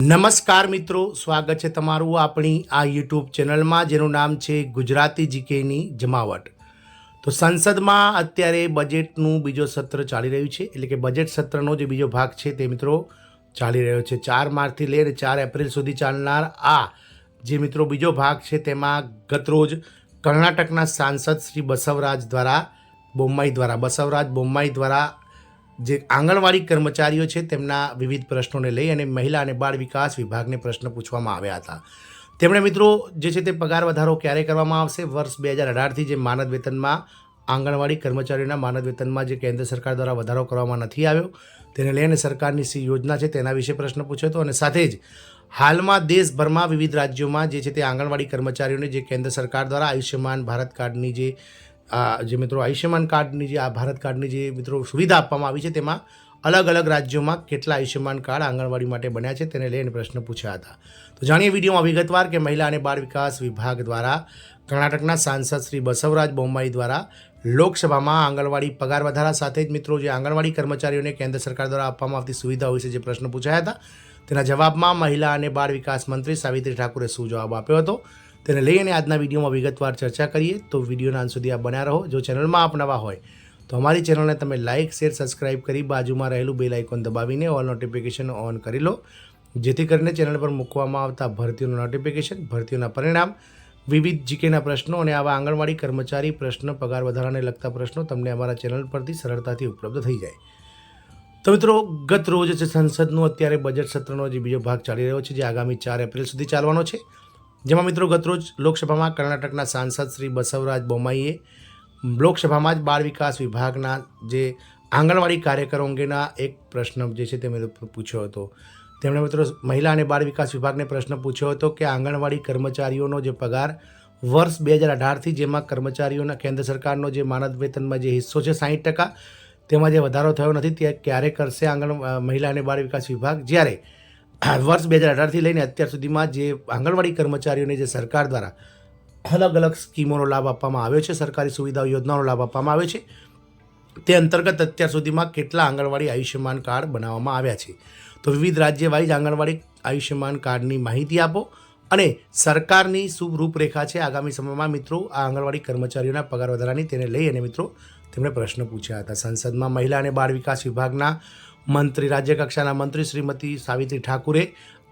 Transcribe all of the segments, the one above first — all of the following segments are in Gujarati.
નમસ્કાર મિત્રો, સ્વાગત છે તમારું આપણી આ યુટ્યુબ ચેનલમાં જેનું નામ છે ગુજરાતી જીકેની જમાવટ। તો સંસદમાં અત્યારે બજેટનું બીજો સત્ર ચાલી રહ્યું છે, એટલે કે બજેટ સત્રનો જે બીજો ભાગ છે તે મિત્રો ચાલી રહ્યો છે। 4 માર્ચથી લઈને 4 એપ્રિલ સુધી ચાલનાર આ જે મિત્રો બીજો ભાગ છે તેમાં ગતરોજ કર્ણાટકના સાંસદ શ્રી બસવરાજ બોમ્માઈ દ્વારા જે આંગણવાડી કર્મચારીઓ છે તેમના વિવિધ પ્રશ્નોને લઈ અને મહિલા અને બાળ વિકાસ વિભાગને પ્રશ્ન પૂછવામાં આવ્યા હતા। તેમણે મિત્રો જે છે તે પગાર વધારો ક્યારે કરવામાં આવશે, વર્ષ 2018થી જે માનદ વેતનમાં આંગણવાડી કર્મચારીઓના માનદ વેતનમાં જે કેન્દ્ર સરકાર દ્વારા વધારો કરવામાં નથી આવ્યો તેને લઈને સરકારની શી યોજના છે તેના વિશે પ્રશ્ન પૂછ્યો હતો। અને સાથે જ હાલમાં દેશભરમાં વિવિધ રાજ્યોમાં જે છે તે આંગણવાડી કર્મચારીઓને જે કેન્દ્ર સરકાર દ્વારા આયુષ્યમાન ભારત કાર્ડની જે મિત્રો આયુષ્યમાન કાર્ડની જે આ ભારત કાર્ડની જે મિત્રો સુવિધા આપવામાં આવી છે તેમાં અલગ અલગ રાજ્યોમાં કેટલા આયુષ્યમાન કાર્ડ આંગણવાડી માટે બન્યા છે તેને લઈને પ્રશ્ન પૂછ્યા હતા। તો જાણીએ વિડીયોમાં વિગતવાર કે મહિલા અને બાળ વિકાસ વિભાગ દ્વારા કર્ણાટકના સાંસદ શ્રી બસવરાજ બોમ્માઈ દ્વારા લોકસભામાં આંગણવાડી પગાર વધારા સાથે જ મિત્રો જે આંગણવાડી કર્મચારીઓને કેન્દ્ર સરકાર દ્વારા આપવામાં આવતી સુવિધાઓ વિશે જે પ્રશ્ન પૂછાયા હતા તેના જવાબમાં મહિલા અને બાળ વિકાસ મંત્રી સાવિત્રી ઠાકુરે શું જવાબ આપ્યો હતો તેને લઈને આજના વિડીયોમાં વિગતવાર ચર્ચા કરીએ। તો વિડીયોના અંત સુધી આપ બન્યા રહો। જો ચેનલમાં આપ નવા હોય તો અમારી ચેનલને તમે લાઇક, શેર, સબસ્ક્રાઇબ કરી બાજુમાં રહેલું બેલ આઇકોન દબાવીને ઓલ નોટિફિકેશન ઓન કરી લો, જેથી કરીને ચેનલ પર મૂકવામાં આવતા ભરતીઓનું નોટિફિકેશન, ભરતીઓના પરિણામ, વિવિધ જીકેના પ્રશ્નો અને આવા આંગણવાડી કર્મચારી પ્રશ્ન, પગાર વધારાને લગતા પ્રશ્નો તમને અમારા ચેનલ પરથી સરળતાથી ઉપલબ્ધ થઈ જાય। તો મિત્રો ગત રોજ છે સંસદનું અત્યારે બજેટ સત્રનો જે બીજો ભાગ ચાલી રહ્યો છે જે આગામી 4 એપ્રિલ સુધી ચાલવાનો છે, જેમાં મિત્રો ગતરોજ લોકસભામાં કર્ણાટકના સાંસદ શ્રી બસવરાજ બોમ્માઈએ લોકસભામાં જ બાળ વિકાસ વિભાગના જે આંગણવાડી કાર્યકરો અંગેના એક પ્રશ્ન જે છે તે મેં પૂછ્યો હતો। તેમણે મિત્રો મહિલા અને બાળ વિકાસ વિભાગને પ્રશ્ન પૂછ્યો હતો કે આંગણવાડી કર્મચારીઓનો જે પગાર વર્ષ 2018થી જેમાં કર્મચારીઓના કેન્દ્ર સરકારનો જે માનદ વેતનમાં જે હિસ્સો છે 60%, તેમાં જે વધારો થયો નથી તે ક્યારે કરશે મહિલા અને બાળ વિકાસ વિભાગ, જ્યારે વર્ષ 2018થી લઈને અત્યાર સુધીમાં જે આંગણવાડી કર્મચારીઓને જે સરકાર દ્વારા અલગ અલગ સ્કીમોનો લાભ આપવામાં આવ્યો છે, સરકારી સુવિધાઓ યોજનાનો લાભ આપવામાં આવ્યો છે, તે અંતર્ગત અત્યાર સુધીમાં કેટલા આંગણવાડી આયુષ્યમાન કાર્ડ બનાવવામાં આવ્યા છે। તો વિવિધ રાજ્ય વાઇઝ આંગણવાડી આયુષ્યમાન કાર્ડની માહિતી આપો અને સરકારની શું રૂપરેખા છે આગામી સમયમાં મિત્રો આ આંગણવાડી કર્મચારીઓના પગાર વધારાની તેને લઈ અને મિત્રો તેમણે પ્રશ્ન પૂછ્યા હતા। સંસદમાં મહિલા અને બાળ વિકાસ વિભાગના મંત્રી, રાજ્યકક્ષાના મંત્રી શ્રીમતી સાવિત્રી ઠાકુરે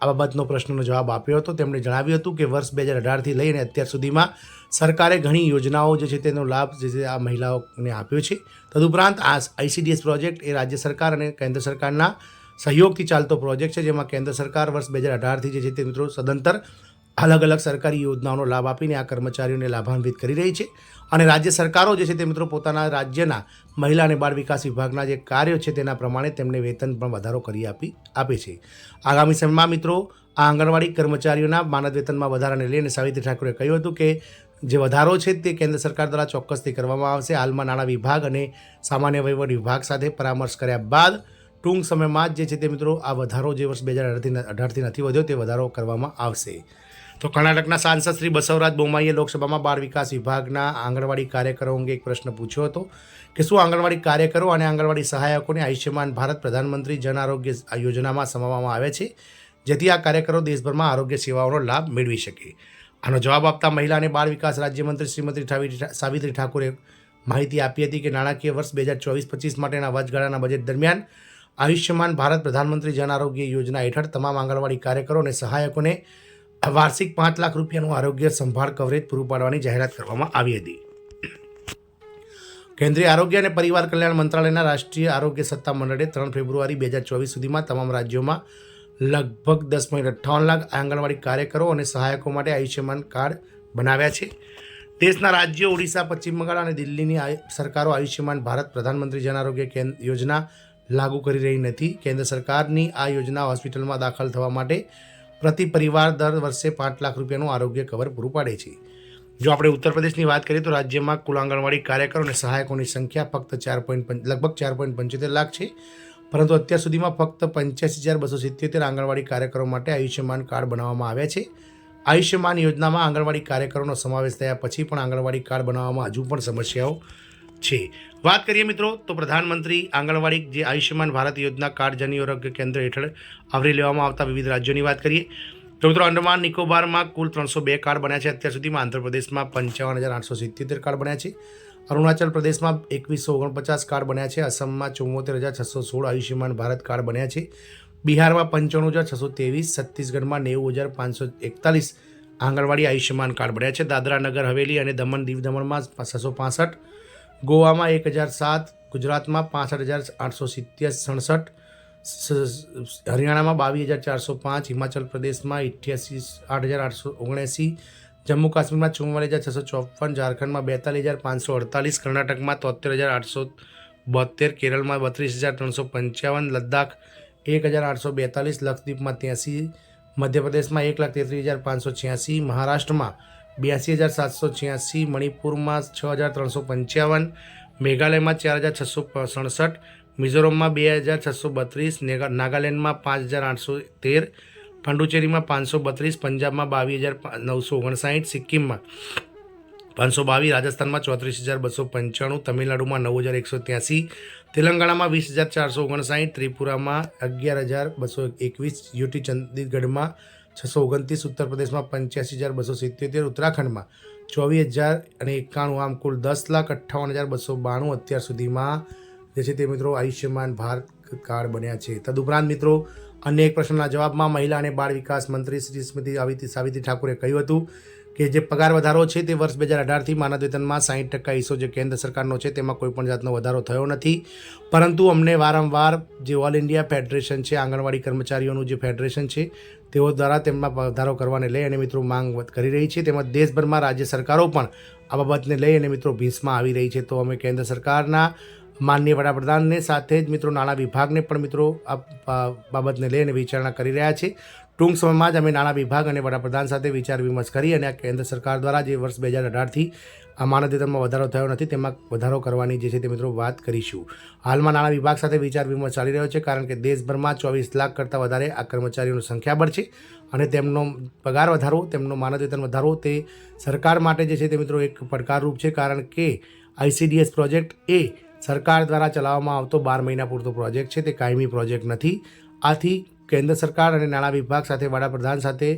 આ બાબતનો પ્રશ્નનો જવાબ આપ્યો હતો। તેમણે જણાવ્યું હતું કે વર્ષ 2018થી લઈને અત્યાર સુધીમાં સરકારે ઘણી યોજનાઓ જે છે તેનો લાભ જે છે આ મહિલાઓને આપ્યો છે। તદુપરાંત આ ICDS પ્રોજેક્ટ એ રાજ્ય સરકાર અને કેન્દ્ર સરકારના સહયોગથી ચાલતો પ્રોજેક્ટ છે, જેમાં કેન્દ્ર સરકાર વર્ષ 2018થી જે છે તે મિત્રો સદંતર અલગ અલગ સરકારી યોજનાઓનો લાભ આપીને આ કર્મચારીઓને લાભાન્વિત કરી રહી છે અને રાજ્ય સરકારો જે છે તે મિત્રો પોતાના રાજ્યના મહિલા અને બાળ વિકાસ વિભાગના જે કાર્યો છે તેના પ્રમાણે તેમને વેતન પણ વધારો કરી આપે છે। આગામી સમયમાં મિત્રો આ આંગણવાડી કર્મચારીઓના માનદ વેતનમાં વધારાને લઈને સાવિત્રી ઠાકુરે કહ્યું હતું કે જે વધારો છે તે કેન્દ્ર સરકાર દ્વારા ચોક્કસથી કરવામાં આવશે। હાલમાં નાણાં વિભાગ અને સામાન્ય વહીવટ વિભાગ સાથે પરામર્શ કર્યા બાદ ટૂંક સમયમાં જ જે છે તે મિત્રો આ વધારો જે વર્ષ 2018થી નથી વધ્યો તે વધારો કરવામાં આવશે। તો કર્ણાટકના સાંસદ શ્રી બસવરાજ બોમ્માઈએ લોકસભામાં બાળ વિકાસ વિભાગના આંગણવાડી કાર્યકરો અંગે એક પ્રશ્ન પૂછ્યો હતો કે શું આંગણવાડી કાર્યકરો અને આંગણવાડી સહાયકોને આયુષ્યમાન ભારત પ્રધાનમંત્રી જન આરોગ્ય યોજનામાં સમાવવામાં આવે છે, જેથી આ કાર્યકરો દેશભરમાં આરોગ્ય સેવાઓનો લાભ મેળવી શકે। આનો જવાબ આપતા મહિલા અને બાળ વિકાસ રાજ્યમંત્રી શ્રીમતી સાવિત્રી ઠાકુરે માહિતી આપી હતી કે નાણાકીય વર્ષ 2024-25 માટેના વચગાળાના બજેટ દરમિયાન આયુષ્યમાન ભારત પ્રધાનમંત્રી જન આરોગ્ય યોજના હેઠળ તમામ આંગણવાડી કાર્યકરો અને સહાયકોને વાર્ષિક 5 લાખ રૂપિયાનું આરોગ્ય સંભાળ કવરેજ પૂરું પાડવાની જાહેરાત કરવામાં આવી હતી। કેન્દ્રીય આરોગ્ય અને પરિવાર કલ્યાણ મંત્રાલયના રાષ્ટ્રીય આરોગ્ય સત્તા મંડળે 3 ફેબ્રુઆરી 2024 સુધીમાં તમામ રાજ્યોમાં લગભગ 10.58 લાખ આંગણવાડી કાર્યકરો અને સહાયકો માટે આયુષ્યમાન કાર્ડ બનાવ્યા છે। દેશના રાજ્યો ઓડિશા, પશ્ચિમ બંગાળ અને દિલ્હીની સરકારો આયુષ્યમાન ભારત પ્રધાનમંત્રી જન આરોગ્ય યોજના લાગુ કરી રહી નથી। કેન્દ્ર સરકારની આ યોજના હોસ્પિટલમાં દાખલ થવા માટે પ્રતિ પરિવાર દર વર્ષે 5 લાખ રૂપિયાનું આરોગ્ય કવર પૂરું પાડે છે। જો આપણે ઉત્તર પ્રદેશની વાત કરીએ તો રાજ્યમાં કુલ આંગણવાડી કાર્યકરો અને સહાયકોની સંખ્યા ફક્ત લગભગ 4.75 લાખ છે, પરંતુ અત્યાર સુધીમાં ફક્ત 85,277 આંગણવાડી કાર્યકરો માટે આયુષ્યમાન કાર્ડ બનાવવામાં આવ્યા છે। આયુષ્યમાન યોજનામાં આંગણવાડી કાર્યકરોનો સમાવેશ થયા પછી પણ આંગણવાડી કાર્ડ બનાવવામાં હજુ પણ સમસ્યાઓ છે. વાત કરીએ મિત્રો તો પ્રધાનમંત્રી આંગણવાડી જે આયુષ્યમાન ભારત યોજના કાર્ડ જન આરોગ્ય કેન્દ્ર હેઠળ આવરી લેવામાં આવતા વિવિધ રાજ્યોની વાત કરીએ તો મિત્રો અંડમાન નિકોબારમાં કુલ 302 કાર્ડ બન્યા છે અત્યાર સુધીમાં. આંધ્રપ્રદેશમાં 55,877 કાર્ડ બન્યા છે. અરુણાચલ પ્રદેશમાં 2149 કાર્ડ બન્યા છે. અસમમાં 74,616 આયુષ્યમાન ભારત કાર્ડ બન્યા છે. બિહારમાં 95,623, છત્તીસગઢમાં 90,541 આંગણવાડી આયુષ્યમાન કાર્ડ બન્યા છે. દાદરા નગર હવેલી અને દમણ દીવ દમણમાં 665, ગોવામાં 1,007, ગુજરાતમાં 65,867, હરિયાણામાં 22,405, હિમાચલ પ્રદેશમાં 8,879, જમ્મુ કાશ્મીરમાં 44,654, ઝારખંડમાં 42,548, કર્ણાટકમાં 73,872, કેરળમાં 32,355, લદ્દાખ 1,842, લક્ષદ્વીપમાં 83, મધ્યપ્રદેશમાં 1,33,586, મહારાષ્ટ્રમાં 82,786, મણિપુરમાં 6,355, મેઘાલયમાં 4,667, મિઝોરમમાં 2,632, નાગાલેન્ડમાં 5,813, પાંડુચેરીમાં 532, પંજાબમાં 22,959, સિક્કિમમાં 522, રાજસ્થાનમાં 34,295, તમિલનાડુમાં 9,183, તેલંગાણામાં 20,459, ત્રિપુરામાં 11,221, યુટી ચંદીગઢમાં 629, ઉત્તર પ્રદેશમાં 85,277, ઉત્તરાખંડમાં 24,091, આમ કુલ 10,58,292 અત્યાર સુધીમાં જે છે તે મિત્રો આયુષ્યમાન ભારત કાર્ડ બન્યા છે. તદુપરાંત મિત્રો અન્ય એક પ્રશ્નના જવાબમાં મહિલા અને બાળ વિકાસ મંત્રી શ્રી શ્રીમતી સાવિત્રી ઠાકુરે કહ્યું હતું કે જે પગાર વધારો છે તે વર્ષ 2018થી માનદ વેતનમાં 60% હિસ્સો જે કેન્દ્ર સરકારનો છે તેમાં કોઈપણ જાતનો વધારો થયો નથી, પરંતુ અમને વારંવાર જે ઓલ ઇન્ડિયા ફેડરેશન છે આંગણવાડી કર્મચારીઓનું જે ફેડરેશન છે તેઓ દ્વારા તેમાં વધારો કરવાને લઈ અને મિત્રો માંગ કરી રહી છે. તેમજ દેશભરમાં રાજ્ય સરકારો પણ આ બાબતને લઈ અને મિત્રો ભીંસમાં આવી રહી છે. તો અમે કેન્દ્ર સરકારના માનનીય વડાપ્રધાનને સાથે જ મિત્રો નાણાં વિભાગને પણ મિત્રો આ બાબતને લઈને વિચારણા કરી રહ્યા છે. ટૂંક સમયમાં જ અમે નાણાં વિભાગ અને વડાપ્રધાન સાથે વિચાર વિમર્શ કરી અને આ કેન્દ્ર સરકાર દ્વારા જે વર્ષ 2018થી આ માનદ વેતનમાં વધારો થયો નથી તેમાં વધારો કરવાની જે છે તે મિત્રો વાત કરીશું. હાલમાં નાણાં વિભાગ સાથે વિચાર વિમર્શ ચાલી રહ્યો છે, કારણ કે દેશભરમાં 24 લાખ કરતાં વધારે આ કર્મચારીઓનું સંખ્યાબળ છે અને તેમનો પગાર વધારો, તેમનો માનદ વેતન વધારો તે સરકાર માટે જે છે તે મિત્રો એક પડકારરૂપ છે, કારણ કે ICDS પ્રોજેક્ટ એ સરકાર દ્વારા ચલાવવામાં આવતો 12 મહિના પૂરતો પ્રોજેક્ટ છે, તે કાયમી પ્રોજેક્ટ નથી. આથી કેન્દ્ર સરકાર અને નાણાં વિભાગ સાથે વડાપ્રધાન સાથે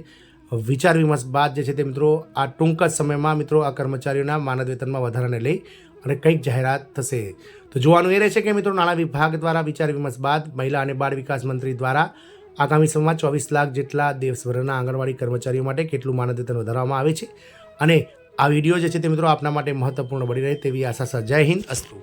વિચાર વિમર્શ બાદ જે છે તે મિત્રો આ ટૂંક જ સમયમાં મિત્રો આ કર્મચારીઓના માનદ વેતનમાં વધારાને લઈ અને કંઈક જાહેરાત થશે. તો જોવાનું એ રહેશે કે મિત્રો નાણાં વિભાગ દ્વારા વિચાર વિમર્શ બાદ મહિલા અને બાળ વિકાસ મંત્રી દ્વારા આગામી સમયમાં 24 લાખ જેટલા દેશભરના આંગણવાડી કર્મચારીઓ માટે કેટલું માનદ વેતન વધારવામાં આવે છે. અને આ વિડીયો જે છે તે મિત્રો આપના માટે મહત્વપૂર્ણ બની રહે તેવી આશા છે. જય હિન્દ, અસ્તુ.